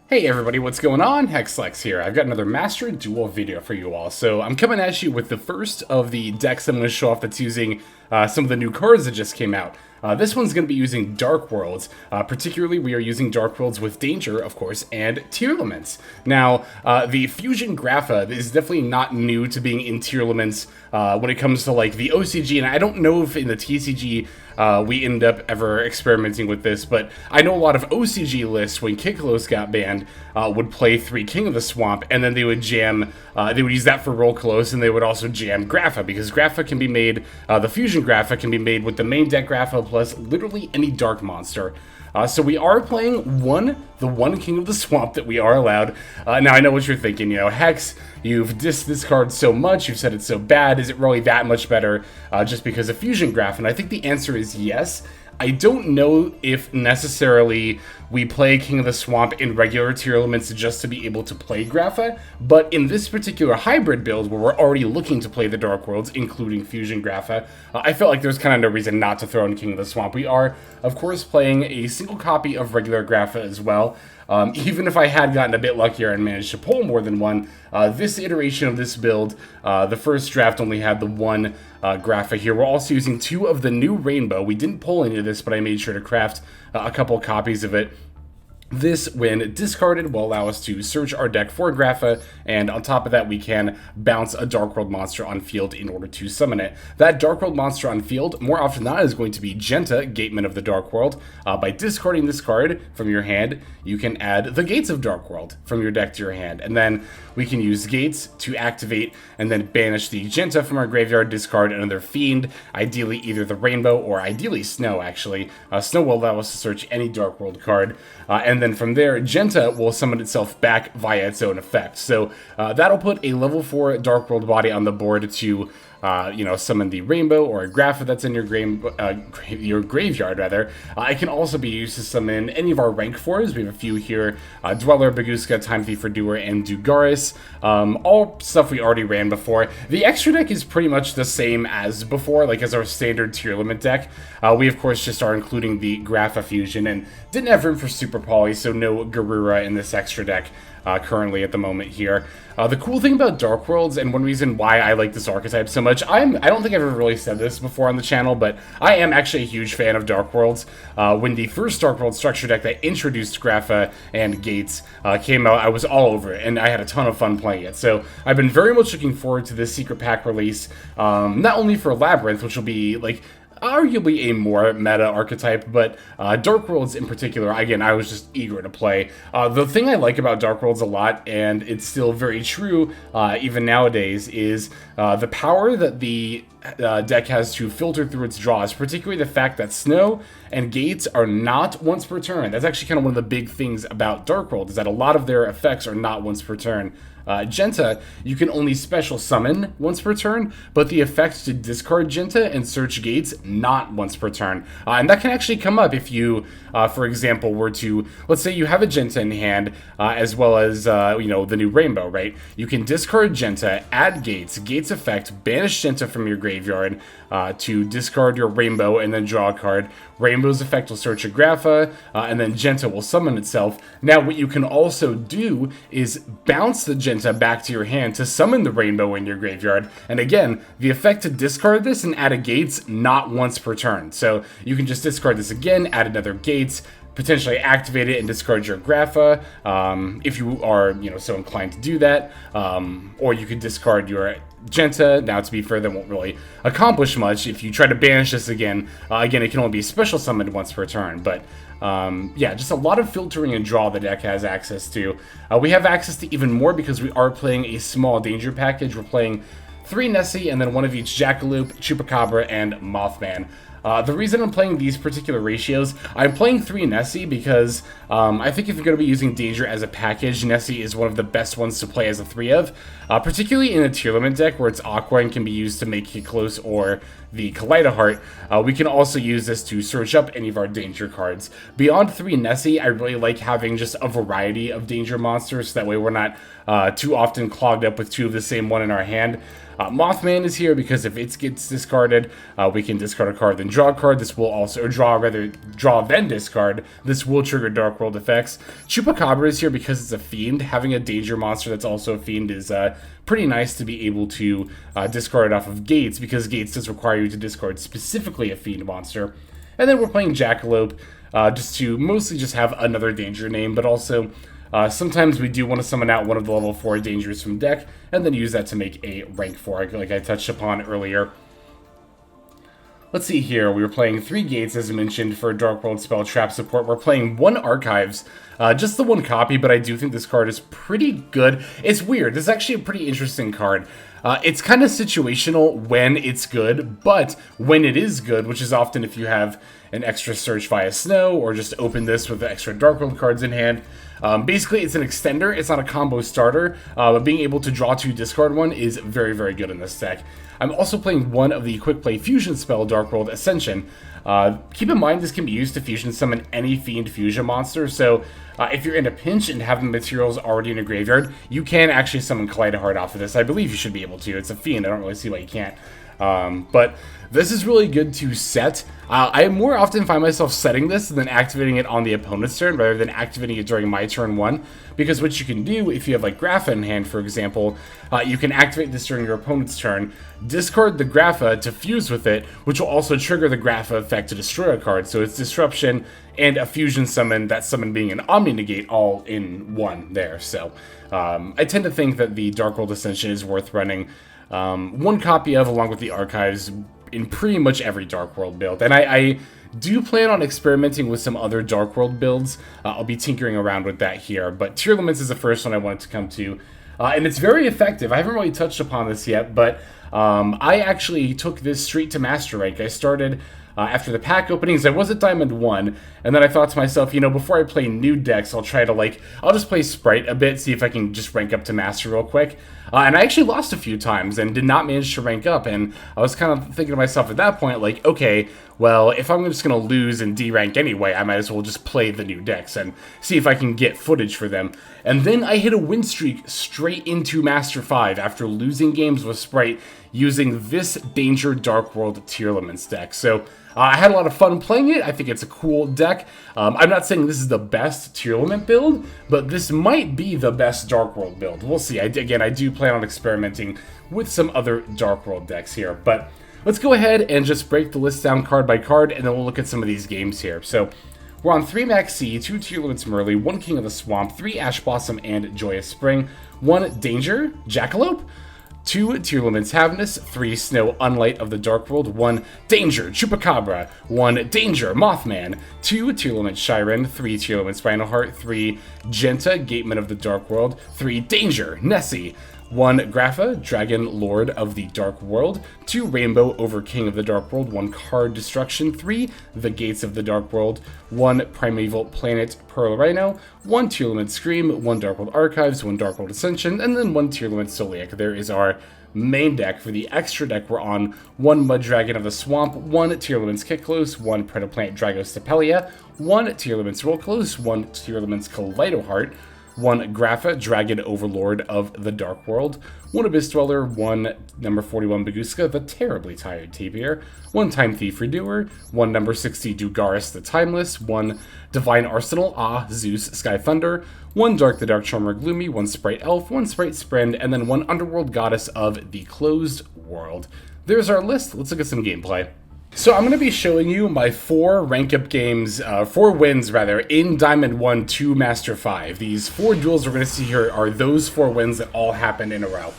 Hey everybody, what's going on? Hexlex here. I've got another Master Duel video for you all. So I'm coming at you with the first of the decks I'm going to show off that's using some of the new cards that just came out. This one's going to be using Dark Worlds. Particularly, we are using Dark Worlds with Danger, of course, and Tearlaments. Now, the Fusion Grapha is definitely not new to being in Tearlaments when it comes to like the OCG, and I don't know if in the TCG we end up ever experimenting with this, but I know a lot of OCG lists when Kitkallos got banned would play 3 King of the Swamp, and then they would jam, they would use that for Rulkallos, and they would also jam Grapha, because Grapha can be made, the Fusion Grapha can be made with the main deck Grapha plus literally any dark monster. So we are playing the one King of the Swamp that we are allowed. Now I know what you're thinking, you know, Hex, you've dissed this card so much, you've said it's so bad, is it really that much better just because of Fusion Graph? And I think the answer is yes. I don't know if necessarily we play King of the Swamp in regular Tearlaments just to be able to play Grapha, but in this particular hybrid build where we're already looking to play the Dark Worlds, including Fusion Grapha, I felt like there's kind of no reason not to throw in King of the Swamp. We are, of course, playing a single copy of regular Grapha as well. Even if I had gotten a bit luckier and managed to pull more than one, this iteration of this build, the first draft only had the one Grapha here. We're also using 2 of the new Rainbow. We didn't pull any of this, but I made sure to craft a couple copies of it. This, when discarded, will allow us to search our deck for Grapha, and on top of that, we can bounce a Dark World monster on field in order to summon it. That Dark World monster on field, more often than not, is going to be Genta, Gateman of the Dark World. By discarding this card from your hand, you can add the Gates of Dark World from your deck to your hand, and then we can use Gates to activate and then banish the Genta from our graveyard, discard another Fiend, ideally either the Rainbow or ideally Snoww, actually. Snoww will allow us to search any Dark World card, and then from there, Genta will summon itself back via its own effect. So that'll put a level 4 Dark World body on the board to, you know, summon the Rainbow or a Grapha that's in your graveyard, rather. It can also be used to summon any of our rank 4s. We have a few here: Dweller, Bagooska, Time Thief for Doer, and Dugaris. All stuff we already ran before. The extra deck is pretty much the same as before, like as our standard Tearlament deck. We, of course, just are including the Grapha Fusion and didn't have room for Super Poly, so no Garura in this extra deck. Currently at the moment here. The cool thing about Dark Worlds, and one reason why I like this archetype so much, I don't think I've ever really said this before on the channel, but I am actually a huge fan of Dark Worlds. When the first Dark World structure deck that introduced Grapha and Gates came out, I was all over it, and I had a ton of fun playing it. So I've been very much looking forward to this Secret Pack release, not only for Labyrinth, which will be like arguably a more meta archetype, but Dark Worlds in particular, again, I was just eager to play. The thing I like about Dark Worlds a lot, and it's still very true even nowadays, is the power that the deck has to filter through its draws, particularly the fact that Snoww and Gates are not once per turn. That's actually kind of one of the big things about Dark World, is that a lot of their effects are not once per turn. Genta, you can only special summon once per turn, but the effect to discard Genta and search Gates, not once per turn. And that can actually come up if you, for example, were to, let's say you have a Genta in hand, as well as, you know, the new Rainbow, right? You can discard Genta, add Gates, Gates effect, banish Genta from your graveyard to discard your Rainbow and then draw a card. Rainbow's effect will search a Grapha, and then Genta will summon itself. Now, what you can also do is bounce the Genta back to your hand to summon the Rainbow in your graveyard. And again, the effect to discard this and add a Gates, not once per turn. So you can just discard this again, add another Gates, potentially activate it and discard your Grapha, if you are, you know, so inclined to do that. Or you could discard your Genta. Now, to be fair, that won't really accomplish much. If you try to banish this again, again, it can only be special summoned once per turn. But yeah, just a lot of filtering and draw the deck has access to. We have access to even more because we are playing a small danger package. We're playing 3 Nessie and then 1 of each Jackalope, Chupacabra, and Mothman. The reason I'm playing these particular ratios, I'm playing 3 Nessie because I think if you're going to be using Danger as a package, Nessie is one of the best ones to play as a 3 of, particularly in a Tearlament deck where it's Aqua and can be used to make Kitkallos or the Kaliedo-Heart. We can also use this to search up any of our Danger cards. Beyond 3 Nessie, I really like having just a variety of Danger monsters, so that way we're not too often clogged up with 2 of the same one in our hand. Mothman is here because if it gets discarded, we can discard a card, then draw a card. This will also, or draw then discard. This will trigger Dark Dark World effects. Chupacabra is here because it's a fiend. Having a danger monster that's also a fiend is pretty nice to be able to discard it off of Gates, because Gates does require you to discard specifically a fiend monster. And then we're playing Jackalope just to mostly just have another danger name, but also sometimes we do want to summon out one of the level 4 dangers from deck and then use that to make a rank 4, like I touched upon earlier. Let's see here, we were playing 3 Gates, as I mentioned, for Dark World spell trap support. We're playing 1 Archives, just the 1 copy, but I do think this card is pretty good. It's weird, this is actually a pretty interesting card. It's kind of situational when it's good, but when it is good, which is often if you have an extra search via Snoww, or just open this with the extra Dark World cards in hand. Basically, it's an extender, it's not a combo starter, but being able to draw 2, discard 1 is very, very good in this deck. I'm also playing 1 of the Quick Play Fusion spell, Dark World Ascension. Keep in mind, this can be used to fusion summon any Fiend Fusion monster, so if you're in a pinch and have the materials already in a graveyard, you can actually summon Kaliedo-Heart off of this. I believe you should be able to. It's a Fiend, I don't really see why you can't. But this is really good to set. I more often find myself setting this than activating it on the opponent's turn, rather than activating it during my turn 1, because what you can do, if you have like Grapha in hand, for example, you can activate this during your opponent's turn, discard the Grapha to fuse with it, which will also trigger the Grapha effect to destroy a card. So it's Disruption and a Fusion Summon, that summon being an Omni Negate all in one there. So I tend to think that the Dark World Ascension is worth running 1 copy of, along with the Archives, in pretty much every Dark World build. And I do plan on experimenting with some other Dark World builds. I'll be tinkering around with that here, but Tearlaments is the first one I wanted to come to. And it's very effective. I haven't really touched upon this yet, but I actually took this straight to Master Rank. I started after the pack openings. I was at Diamond 1, and then I thought to myself, you know, before I play new decks, I'll try to, I'll just play Spright a bit, see if I can just rank up to Master real quick. And I actually lost a few times and did not manage to rank up, and I was kind of thinking to myself at that point, like, okay, well, if I'm just going to lose and D-rank anyway, I might as well just play the new decks and see if I can get footage for them. And then I hit a win streak straight into Master 5 after losing games with Spright using this Danger Dark World Tearlaments deck. So I had a lot of fun playing it. I think it's a cool deck. I'm not saying this is the best Tearlament build, but this might be the best Dark World build. We'll see. Again, I do plan on experimenting with some other Dark World decks here, but let's go ahead and just break the list down card by card, and then we'll look at some of these games here. So we're on 3 Maxx, 2 Tearlaments Merrli, 1 King of the Swamp, 3 Ash Blossom and Joyous Spring, 1 Danger, Jackalope, 2 Tearlaments Havnis, 3 Snoww Unlight of the Dark World, 1 Danger, Chupacabra, 1 Danger, Mothman, 2 Tearlaments Scheiren, 3 Tearlaments Reinoheart, 3 Genta, Gateman of the Dark World, 3 Danger, Nessie, 1 Grapha, Dragon Lord of the Dark World, 2 Rainbow over King of the Dark World, 1 Card Destruction, 3 The Gates of the Dark World, 1 Primeval Planet Perlereino, 1 Tearlaments Scream, 1 Dark World Archives, 1 Dark World Ascension, and then 1 Tearlaments Sulliek. There is our main deck. For the extra deck, we're on 1 Mudragon of the Swamp, 1 Tearlaments Kitkallos, 1 Predaplant Dragostapelia, 1 Tearlaments Rulkallos, 1 Tearlaments Kaliedo-Heart, 1 Grapha, Dragon Overlord of the Dark World, 1 Abyss Dweller, 1 number 41 Bagooska, the terribly tired Tapir, 1 Time Thief Redoer, 1 number 60 Dugaris the Timeless, 1 Divine Arsenal, AA-ZEUS Sky Thunder, 1 Dark the Dark Charmer Gloomy, 1 Spright Elf, 1 Spright Sprind, and then 1 Underworld Goddess of the Closed World. There's our list. Let's look at some gameplay. So I'm going to be showing you my 4 rank up games, 4 wins rather, in Diamond 1 to Master 5. These 4 duels we're going to see here are those 4 wins that all happened in a row,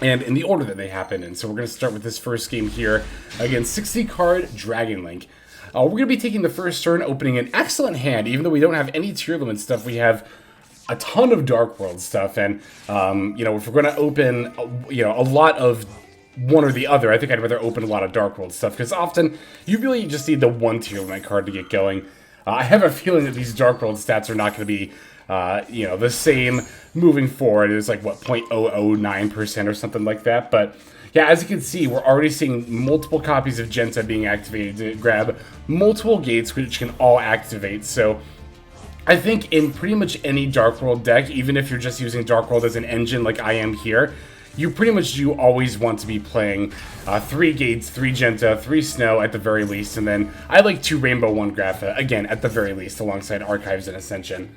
and in the order that they happened in. So we're going to start with this first game here against 60 card Dragon Link. We're going to be taking the first turn, opening an excellent hand. Even though we don't have any Tearlament stuff, we have a ton of Dark World stuff, and you know, if we're going to open a lot of one or the other, I think I'd rather open a lot of Dark World stuff, because often you really just need the 1 Tearlament card to get going. I have a feeling that these Dark World stats are not going to be the same moving forward. It's like, what, 0.009% or something like that. But yeah, as you can see, we're already seeing multiple copies of Genta being activated to grab multiple gates, which can all activate. So I think in pretty much any Dark World deck, even if you're just using Dark World as an engine like I am here, you pretty much do always want to be playing 3 Gates, 3 Genta, 3 Snoww at the very least, and then I like 2 Rainbow, 1 Grapha, again, at the very least, alongside Archives and Ascension.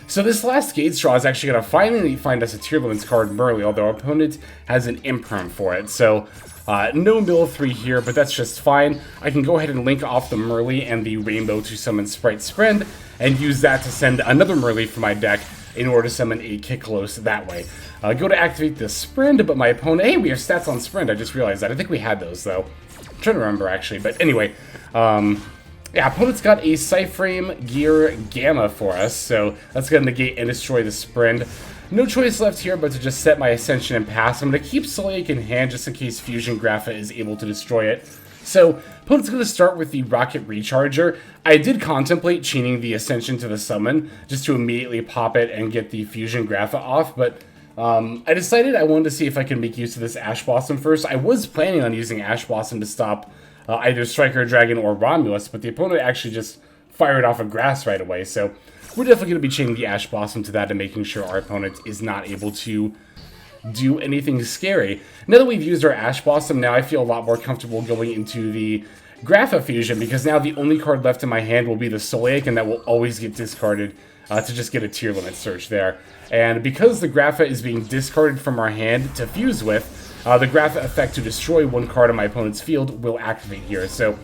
So this last Gates draw is actually going to finally find us a Tearlaments card, Merrli, although our opponent has an Imperm for it. So no mill 3 here, but that's just fine. I can go ahead and link off the Merrli and the Rainbow to summon Spright Sprind, and use that to send another Merrli from my deck in order to summon a Kitkallos that way. Go to activate the Sprind, but my opponent... Hey, we have stats on Sprind, I just realized that. I think we had those, though. I'm trying to remember, actually. But anyway, yeah, opponent's got a Psyframe Gear Gamma for us, so that's going to negate and destroy the Sprind. No choice left here but to just set my Ascension and pass. I'm going to keep Sulliek in hand just in case Fusion Grapha is able to destroy it. So, opponent's going to start with the Rocket Recharger. I did contemplate chaining the Ascension to the summon, just to immediately pop it and get the Fusion Grapha off, but I decided I wanted to see if I can make use of this Ash Blossom first. I was planning on using Ash Blossom to stop either Striker Dragon or Romulus, but the opponent actually just fired off a Grass right away, so we're definitely going to be chaining the Ash Blossom to that and making sure our opponent is not able to do anything scary. Now that we've used our Ash Blossom, now I feel a lot more comfortable going into the Grapha Fusion, because now the only card left in my hand will be the Sulliek, and that will always get discarded to just get a Tearlaments search there. And because the Grapha is being discarded from our hand to fuse with, the Grapha effect to destroy 1 card on my opponent's field will activate here. So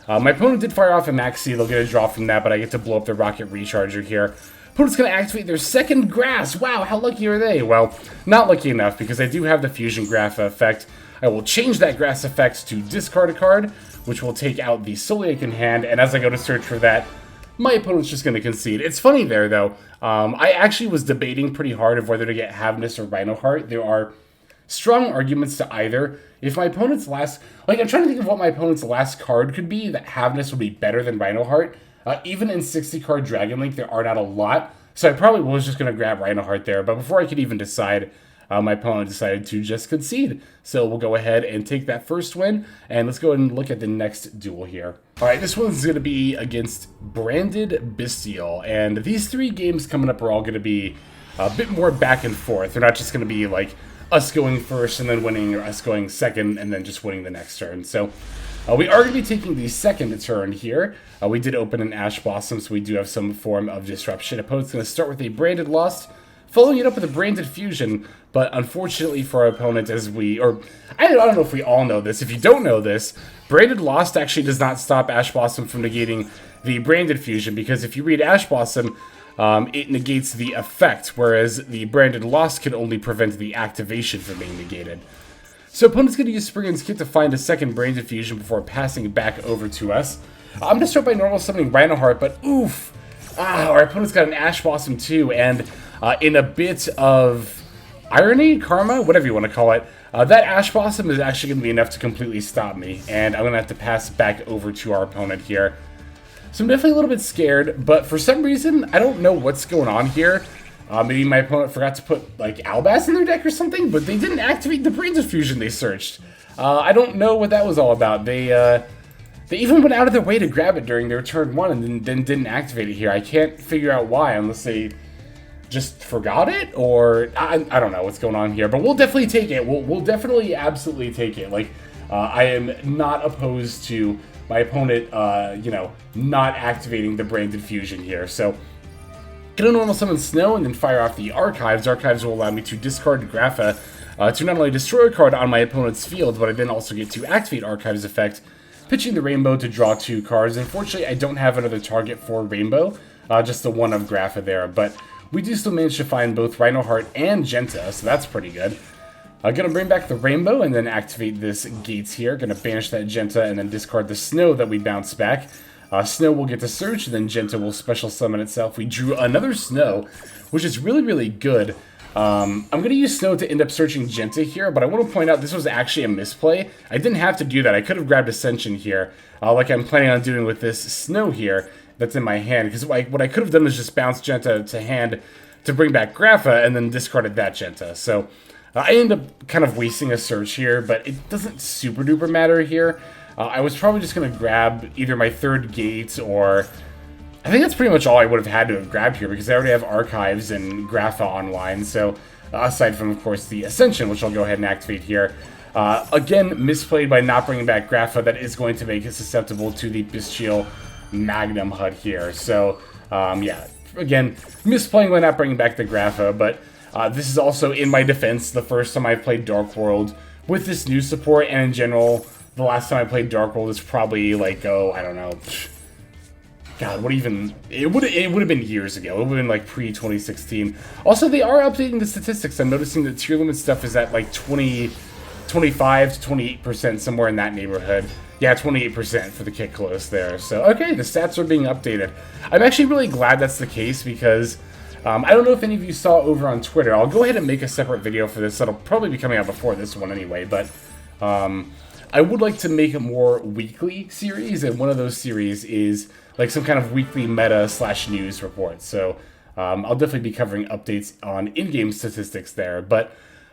my opponent did fire off a Maxx. They'll get a draw from that, but I get to blow up the Rocket Recharger here. Opponent's going to activate their second Grass. Wow, how lucky are they? Well, not lucky enough, because I do have the Fusion Grapha effect. I will change that Grass effect to discard a card, which will take out the Sulliek in hand, and as I go to search for that, my opponent's just going to concede. It's funny there, though. I actually was debating pretty hard of whether to get Havnis or Reinoheart. There are strong arguments to either. If my opponent's last... Like, I'm trying to think of what my opponent's last card could be, that Havnis would be better than Reinoheart. Even in 60-card Dragon Link, there are not a lot, so I probably was just going to grab Reinoheart there, but before I could even decide, my opponent decided to just concede. So we'll go ahead and take that first win, and let's go ahead and look at the next duel here. Alright, this one's going to be against Branded Bestial, and these 3 games coming up are all going to be a bit more back and forth. They're not just going to be like us going first and then winning, or us going second and then just winning the next turn. So we are going to be taking the second turn here. We did open an Ash Blossom, so we do have some form of disruption. Opponent's going to start with a Branded Lost, following it up with a Branded Fusion, but unfortunately for our opponent, as we, or I don't know if we all know this. If you don't know this, Branded Lost actually does not stop Ash Blossom from negating the Branded Fusion, because if you read Ash Blossom, it negates the effect, whereas the Branded Lost can only prevent the activation from being negated. So opponent's going to use Spriggan's Kit to find a second Branded Fusion before passing it back over to us. I'm going to start by normal summoning Reinoheart, but oof! Our opponent's got an Ash Blossom too, and in a bit of irony, karma, whatever you want to call it, that Ash Blossom is actually going to be enough to completely stop me, and I'm going to have to pass back over to our opponent here. So I'm definitely a little bit scared, but for some reason, I don't know what's going on here. Maybe my opponent forgot to put, like, Albaz in their deck or something, but they didn't activate the Branded Fusion they searched. I don't know what that was all about. They even went out of their way to grab it during their turn 1 and then didn't activate it here. I can't figure out why, unless they just forgot it, or I don't know what's going on here, but we'll definitely take it. We'll definitely absolutely take it. Like, I am not opposed to my opponent, you know, not activating the Branded Fusion here. So, gonna normal summon Snoww and then fire off the Archives. Archives will allow me to discard Grapha to not only destroy a card on my opponent's field, but I then also get to activate Archives effect, pitching the Rainbow to draw 2 cards. Unfortunately, I don't have another target for Rainbow, just the one of Grapha there, but we do still manage to find both Reinoheart and Genta, so that's pretty good. Gonna bring back the Rainbow and then activate this Gates here. Gonna banish that Genta and then discard the Snoww that we bounce back. Snoww will get to search, and then Genta will special summon itself. We drew another Snoww, which is really, really good. I'm going to use Snoww to end up searching Genta here, but I want to point out this was actually a misplay. I didn't have to do that. I could have grabbed Ascension here, like I'm planning on doing with this Snoww here that's in my hand, because what I could have done was just bounce Genta to hand to bring back Grapha, and then discarded that Genta. So I end up kind of wasting a search here, but it doesn't super duper matter here. I was probably just going to grab either my third Gate, or I think that's pretty much all I would have had to have grabbed here, because I already have Archives and Grapha online, so aside from, of course, the Ascension, which I'll go ahead and activate here. Again, misplayed by not bringing back Grapha. That is going to make it susceptible to the Bestial Magnum HUD here. So, yeah, again, misplaying by not bringing back the Grapha, but this is also, in my defense, the first time I've played Dark World with this new support, and in general, the last time I played Dark World is probably, like, oh, I don't know, God, what even... It would have been years ago. It would have been, like, pre-2016. Also, they are updating the statistics. I'm noticing that Tearlaments stuff is at, like, 25 to 28%, somewhere in that neighborhood. Yeah, 28% for the Kitkallos there. So, okay, the stats are being updated. I'm actually really glad that's the case, because... I don't know if any of you saw over on Twitter. I'll go ahead and make a separate video for this. That'll probably be coming out before this one anyway, but... I would like to make a more weekly series, and one of those series is like some kind of weekly meta / news report. So I'll definitely be covering updates on in-game statistics there. But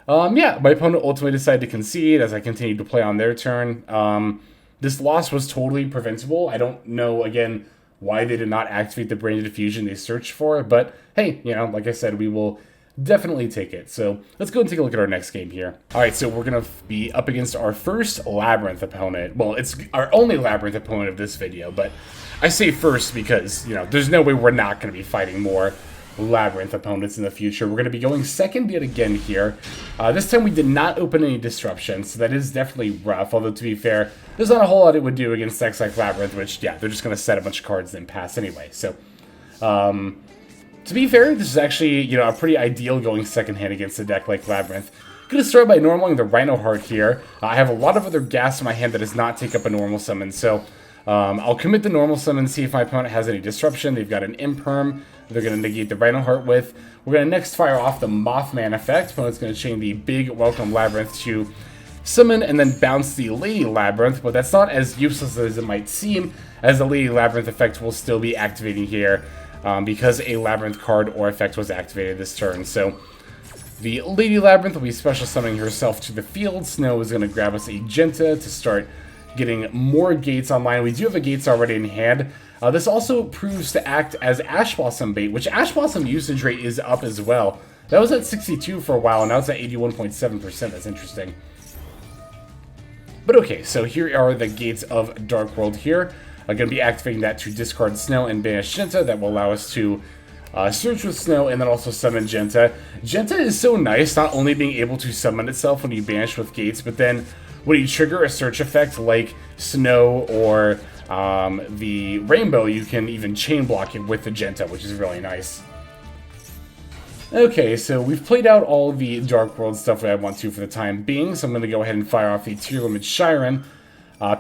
yeah, my opponent ultimately decided to concede as I continued to play on their turn. This loss was totally preventable. I don't know, again, why they did not activate the Brain Diffusion they searched for, but hey, you know, like I said, we will definitely take it. So let's go and take a look at our next game here. All right, so we're going to be up against our first Labyrinth opponent. Well, it's our only Labyrinth opponent of this video, but I say first because, you know, there's no way we're not going to be fighting more Labyrinth opponents in the future. We're going to be going second yet again here. This time we did not open any Disruption, so that is definitely rough, although to be fair, there's not a whole lot it would do against decks like Labyrinth, which, yeah, they're just going to set a bunch of cards and then pass anyway. So, to be fair, this is actually, you know, a pretty ideal going second hand against a deck like Labyrinth. Going to start by normaling the Reinoheart here. I have a lot of other gas in my hand that does not take up a normal summon, so I'll commit the normal summon, see if my opponent has any Disruption. They've got an Imperm they're going to negate the Reinoheart with. We're going to next fire off the Mothman effect. Opponent's going to chain the big Welcome Labyrinth to summon and then bounce the Lady Labyrinth, but that's not as useless as it might seem, as the Lady Labyrinth effect will still be activating here. Because a Labyrinth card or effect was activated this turn. So the Lady Labyrinth will be special summoning herself to the field. Snoww is going to grab us a Genta to start getting more gates online. We do have a gates already in hand. This also proves to act as Ash Blossom bait, which Ash Blossom usage rate is up as well. That was at 62 for a while, and now it's at 81.7%. That's interesting. But okay, so here are the gates of Dark World here. I'm going to be activating that to discard Snoww and banish Genta. That will allow us to search with Snoww and then also summon Genta. Genta is so nice, not only being able to summon itself when you banish with gates, but then when you trigger a search effect like Snoww or the Rainbow, you can even chain block it with the Genta, which is really nice. Okay, so we've played out all the Dark World stuff that I want to for the time being, so I'm going to go ahead and fire off the Tearlaments Scheiren.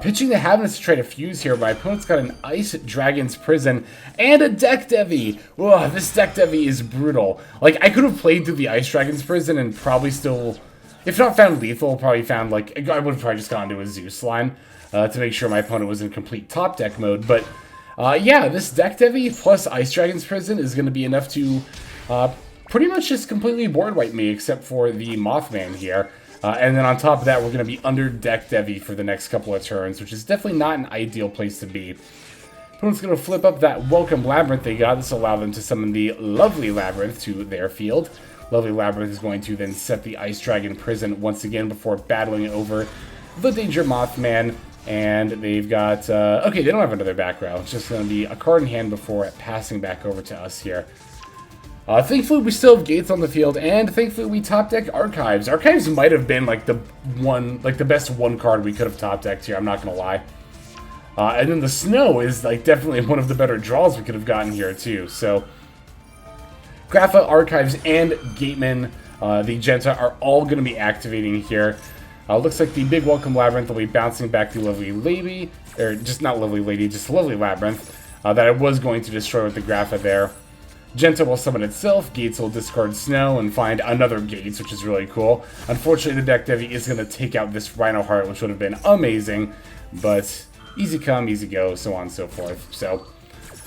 Pitching the Havnis to try to fuse here. My opponent's got an Ice Dragon's Prison and a Deck Devi. Whoa, this Deck Devi is brutal. Like, I could have played through the Ice Dragon's Prison and probably still, if not found lethal, probably found, like, I would have probably just gone to a Zeus line to make sure my opponent was in complete top deck mode. But, yeah, this Deck Devi plus Ice Dragon's Prison is going to be enough to pretty much just completely board wipe me, except for the Mothman here. And then on top of that, we're going to be under Deck Devi for the next couple of turns, which is definitely not an ideal place to be. Opponent's going to flip up that Welcome Labyrinth they got. This will allow them to summon the Lovely Labyrinth to their field. Lovely Labyrinth is going to then set the Ice Dragon Prison once again before battling over the Danger Mothman. And they've got... okay, they don't have another back row. It's just going to be a card in hand before passing back over to us here. Thankfully, we still have gates on the field, and thankfully, we top deck Archives. Archives might have been like the best one card we could have top decked here. I'm not gonna lie. And then the Snoww is like definitely one of the better draws we could have gotten here too. So, Grapha, Archives, and Gateman, the Genta are all gonna be activating here. Looks like the big Welcome Labyrinth will be bouncing back the Lovely Lady, or just not Lovely Lady, just Lovely Labyrinth that I was going to destroy with the Grapha there. Genta will summon itself, Gates will discard Snoww and find another Gates, which is really cool. Unfortunately, the Deck Devi is going to take out this Reinoheart, which would have been amazing, but easy come, easy go, so on and so forth. So,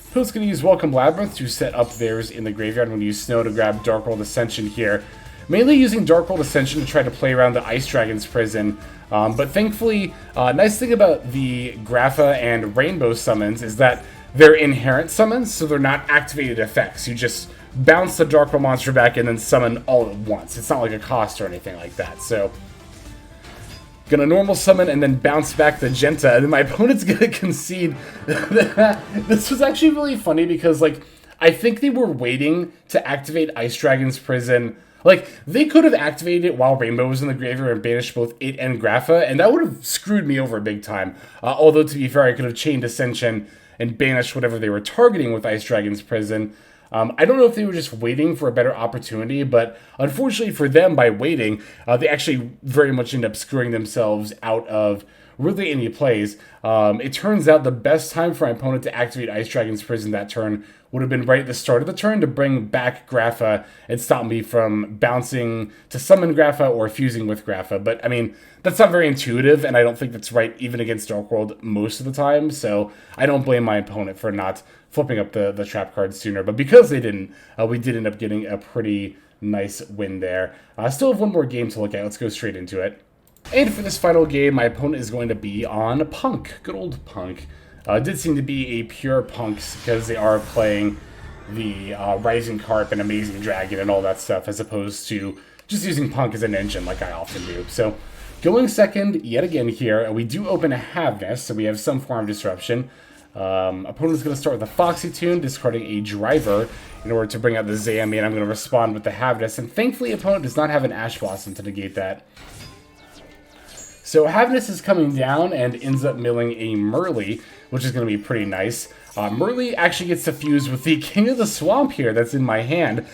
opponent's going to use Welcome Labyrinth to set up theirs in the graveyard. I'm going to use Snoww to grab Dark World Ascension here. Mainly using Dark World Ascension to try to play around the Ice Dragon's Prison. But thankfully, nice thing about the Grapha and Rainbow summons is that they're inherent summons, so they're not activated effects. You just bounce the Dark World monster back and then summon all at once. It's not like a cost or anything like that. So, gonna normal summon and then bounce back the Genta, and then my opponent's gonna concede. This was actually really funny because, like, I think they were waiting to activate Ice Dragon's Prison. Like, they could have activated it while Rainbow was in the graveyard and banished both it and Grapha, and that would have screwed me over big time. Although, to be fair, I could have chained Ascension and banished whatever they were targeting with Ice Dragon's Prison. I don't know if they were just waiting for a better opportunity, but unfortunately for them, by waiting, they actually very much end up screwing themselves out of really any plays. It turns out the best time for my opponent to activate Ice Dragon's Prison that turn would have been right at the start of the turn to bring back Grapha and stop me from bouncing to summon Grapha or fusing with Grapha. But, I mean, that's not very intuitive, and I don't think that's right even against Dark World most of the time, so I don't blame my opponent for not flipping up the trap card sooner. But because they didn't, we did end up getting a pretty nice win there. I still have one more game to look at. Let's go straight into it. And for this final game, my opponent is going to be on P.U.N.K. Good old P.U.N.K. It did seem to be a pure Punks because they are playing the Rising Carp and Amazing Dragon and all that stuff, as opposed to just using P.U.N.K. as an engine like I often do. So going second yet again here, we do open a Havnis, so we have some form of disruption. Opponent's going to start with a Foxy Tune, discarding a Driver in order to bring out the Zammy, and I'm going to respond with the Havnis. And thankfully, opponent does not have an Ash Blossom to negate that. So Havnis is coming down and ends up milling a Merrli, which is going to be pretty nice. Merrli actually gets to fuse with the King of the Swamp here that's in my hand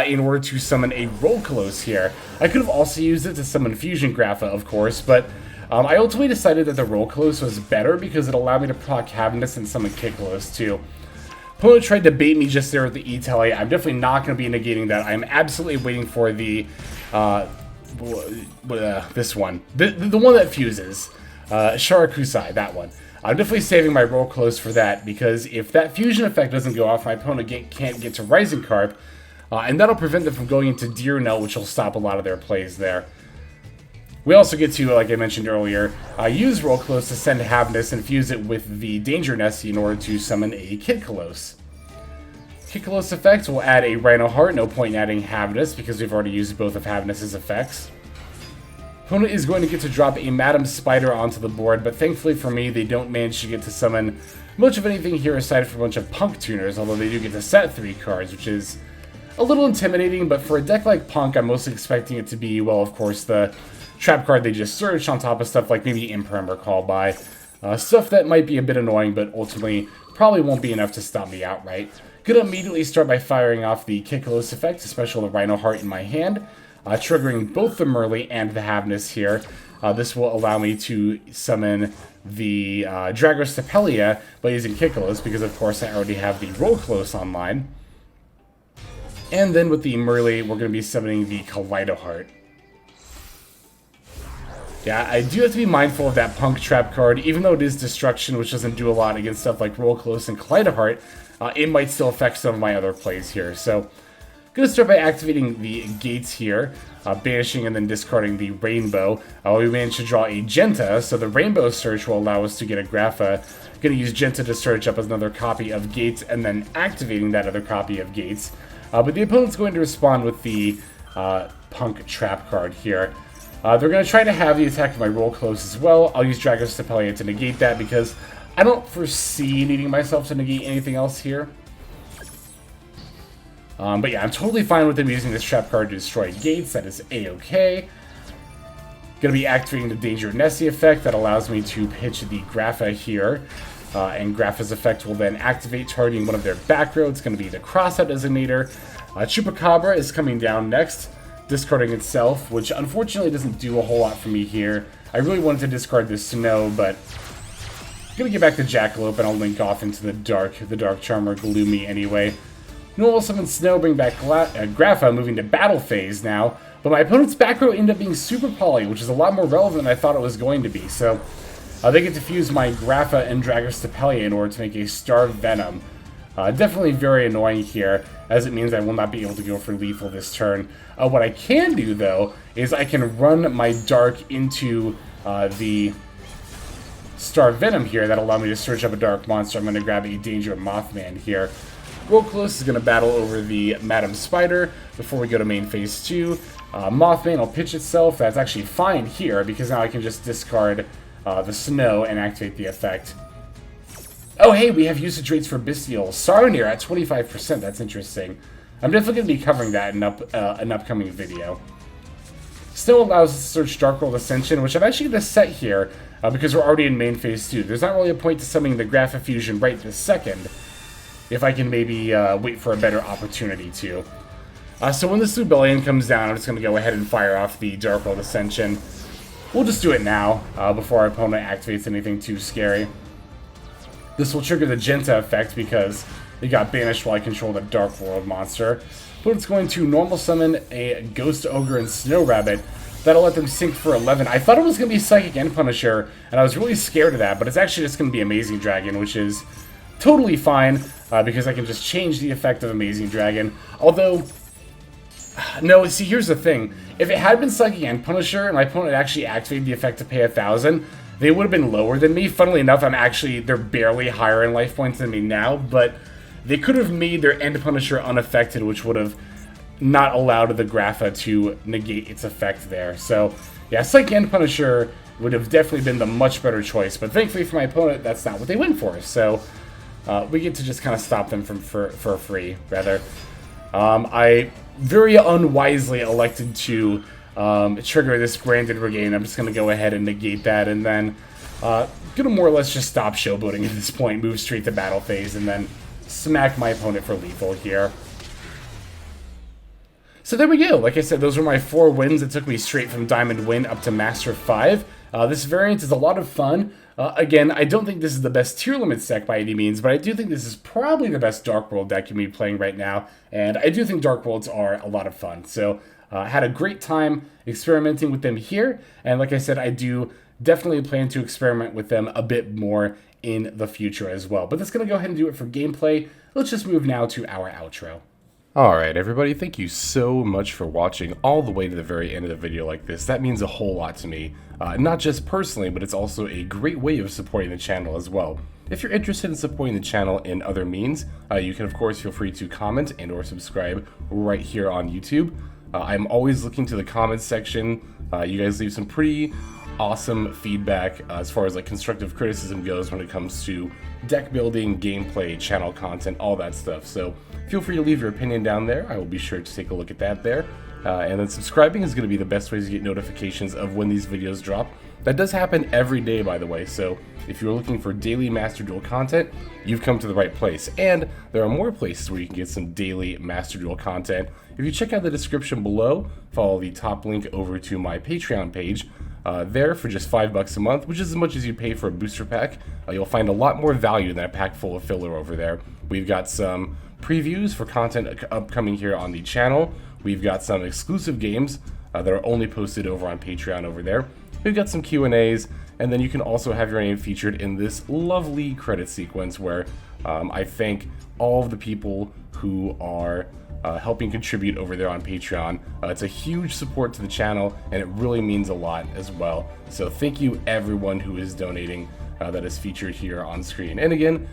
in order to summon a Rulkallos here. I could have also used it to summon Fusion Grapha, of course, but I ultimately decided that the Rulkallos was better because it allowed me to proc Havnis and summon Kitkallos too. Opponent tried to bait me just there with the E-Tele. I'm definitely not going to be negating that. I'm absolutely waiting for the this one. The one that fuses. Sharakusai, that one. I'm definitely saving my Rulkallos for that, because if that fusion effect doesn't go off, my opponent can't get to Rising Carp, and that'll prevent them from going into Deer Knell, which will stop a lot of their plays there. We also get to, like I mentioned earlier, use Rulkallos to send Havnis and fuse it with the Danger Nessie in order to summon a Kitkallos. Kitkallos effect will add a Reinoheart, no point in adding Havnis because we've already used both of Havnis' effects. Opponent is going to get to drop a Madam Spider onto the board, but thankfully for me, they don't manage to get to summon much of anything here aside from a bunch of P.U.N.K. tuners, although they do get to set 3 cards, which is a little intimidating, but for a deck like P.U.N.K, I'm mostly expecting it to be, well, of course, the trap card they just searched on top of stuff like maybe Imperm or Call By. Stuff that might be a bit annoying, but ultimately probably won't be enough to stop me outright. Gonna immediately start by firing off the Kitkallos effect, especially the Reinoheart in my hand, triggering both the Merrli and the Havnis here. This will allow me to summon the Dragostapelia by using Kitkallos, because of course I already have the Rulkallos online. And then with the Merrli, we're going to be summoning the Kaliedo-Heart. Yeah, I do have to be mindful of that P.U.N.K. trap card. Even though it is Destruction, which doesn't do a lot against stuff like Rulkallos and Kaliedo-Heart, it might still affect some of my other plays here. So, I'm going to start by activating the Gates here, banishing and then discarding the Rainbow. We managed to draw a Genta, so the Rainbow search will allow us to get a Grapha. Going to use Genta to search up as another copy of Gates and then activating that other copy of Gates. But the opponent's going to respond with the P.U.N.K. trap card here. They're going to try to have the attack of my Rulkallos as well. I'll use Dragostapelia to negate that because I don't foresee needing myself to negate anything else here. But yeah, I'm totally fine with them using this trap card to destroy Gates. That is A-OK. Going to be activating the Danger Nessie effect. That allows me to pitch the Grapha here. And Grapha's effect will then activate, targeting one of their back row. It's going to be the Crossout Designator. Chupacabra is coming down next, discarding itself, which unfortunately doesn't do a whole lot for me here. I really wanted to discard this Snoww, but I'm going to get back to Jackalope, and I'll link off into the Dark Charmer Gloomy anyway. Normal summon Snoww, bring back Grapha, moving to battle phase now. But my opponent's back row ended up being super poly, which is a lot more relevant than I thought it was going to be. So they get to fuse my Grapha and Dragostapelia in order to make a Starved Venom. Definitely very annoying here, as it means I will not be able to go for lethal this turn. What I can do, though, is I can run my Dharc into the Star Venom here that'll allow me to search up a dark monster. I'm going to grab a Danger Mothman here. Rulkallos is going to battle over the Madam Spider before we go to main phase 2. Mothman will pitch itself. That's actually fine here because now I can just discard the Snoww and activate the effect. Oh hey, we have usage rates for Bestial Saronir at 25%. That's interesting. I'm definitely going to be covering that in an upcoming video. Still allows us to search Dark World Ascension, which I'm actually going to set here because we're already in main phase 2. There's not really a point to summoning the Grapha Fusion right this second, if I can maybe wait for a better opportunity to. So when this Rebellion comes down, I'm just going to go ahead and fire off the Dark World Ascension. We'll just do it now, before our opponent activates anything too scary. This will trigger the Genta effect because it got banished while I control the Dark World monster. But it's going to normal summon a Ghost Ogre and Snow Rabbit. That'll let them sink for 11. I thought it was going to be Psychic End Punisher, and I was really scared of that, but it's actually just going to be Amazing Dragon, which is totally fine, because I can just change the effect of Amazing Dragon. Although, no, see, here's the thing. If it had been Psychic End Punisher, and my opponent actually activated the effect to pay 1,000, they would have been lower than me. Funnily enough, they're barely higher in life points than me now, but they could have made their End Punisher unaffected, which would have not allowed the Grapha to negate its effect there. So, yeah, Psychic End Punisher would have definitely been the much better choice, but thankfully for my opponent, that's not what they went for. So, we get to just kind of stop them for free, rather. I very unwisely elected to trigger this Branded Regain. I'm just going to go ahead and negate that, and then gonna more or less just stop showboating at this point, move straight to battle phase, and then smack my opponent for lethal here. So there we go. Like I said, those were my 4 wins. It took me straight from Diamond Win up to Master 5. This variant is a lot of fun. Again, I don't think this is the best Tearlaments deck by any means, but I do think this is probably the best Dark World deck you can be playing right now, and I do think Dark Worlds are a lot of fun. So, had a great time experimenting with them here, and like I said, I do definitely plan to experiment with them a bit more in the future as well. But that's going to go ahead and do it for gameplay. Let's just move now to our outro. Alright everybody, thank you so much for watching all the way to the very end of the video like this. That means a whole lot to me. Not just personally, but it's also a great way of supporting the channel as well. If you're interested in supporting the channel in other means, you can of course feel free to comment and or subscribe right here on YouTube. I'm always looking to the comments section. You guys leave some pretty awesome feedback as far as like constructive criticism goes when it comes to deck building, gameplay, channel content, all that stuff. So feel free to leave your opinion down there. I will be sure to take a look at that there. And then subscribing is going to be the best way to get notifications of when these videos drop. That does happen every day, by the way, so if you're looking for daily Master Duel content, you've come to the right place. And there are more places where you can get some daily Master Duel content. If you check out the description below, follow the top link over to my Patreon page. There for just $5 a month, which is as much as you pay for a booster pack. You'll find a lot more value than a pack full of filler over there. We've got some previews for content upcoming here on the channel. We've got some exclusive games that are only posted over on Patreon over there. We've got some Q&As, and then you can also have your name featured in this lovely credit sequence where I thank all of the people who are helping contribute over there on Patreon. It's a huge support to the channel, and it really means a lot as well. So thank you everyone who is donating that is featured here on screen. And again,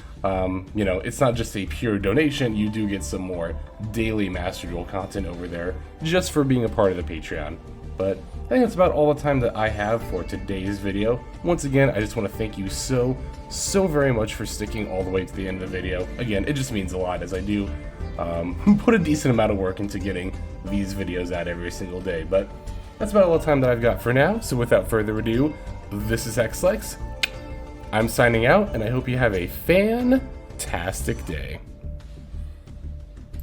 you know, it's not just a pure donation. You do get some more daily Master Duel content over there just for being a part of the Patreon. But I think that's about all the time that I have for today's video. Once again, I just want to thank you so very much for sticking all the way to the end of the video. Again, it just means a lot, as I do put a decent amount of work into getting these videos out every single day. But that's about all the time that I've got for now. So without further ado, this is Xlex. I'm signing out, and I hope you have a fantastic day.